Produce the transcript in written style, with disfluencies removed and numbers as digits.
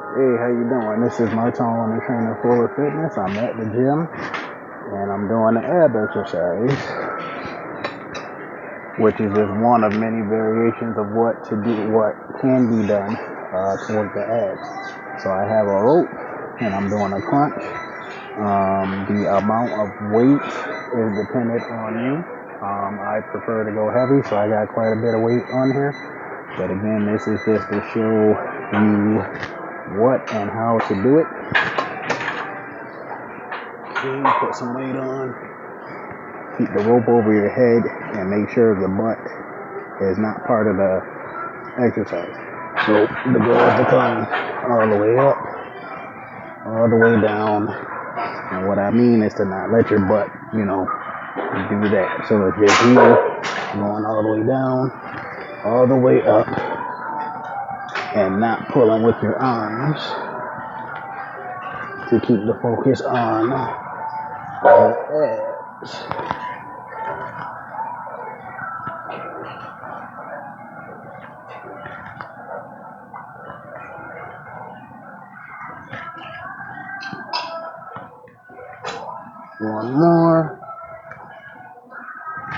Hey, how you doing? This is Martone, the trainer for fitness. I'm at the gym and I'm doing the ab exercise, which is just one of many variations of what can be done towards the abs. So I have a rope and I'm doing a crunch. The amount of weight is dependent on you. I prefer to go heavy, so I got quite a bit of weight on here. But again, this is just to show you what and how to do it. Okay, put some weight on. Keep the rope over your head and make sure the butt is not part of the exercise. So the goal is to come all the way up, all the way down. And what I mean is to not let your butt, do that. So it's just here, going all the way down, all the way up, and not pulling with your arms to keep the focus on the abs. One more.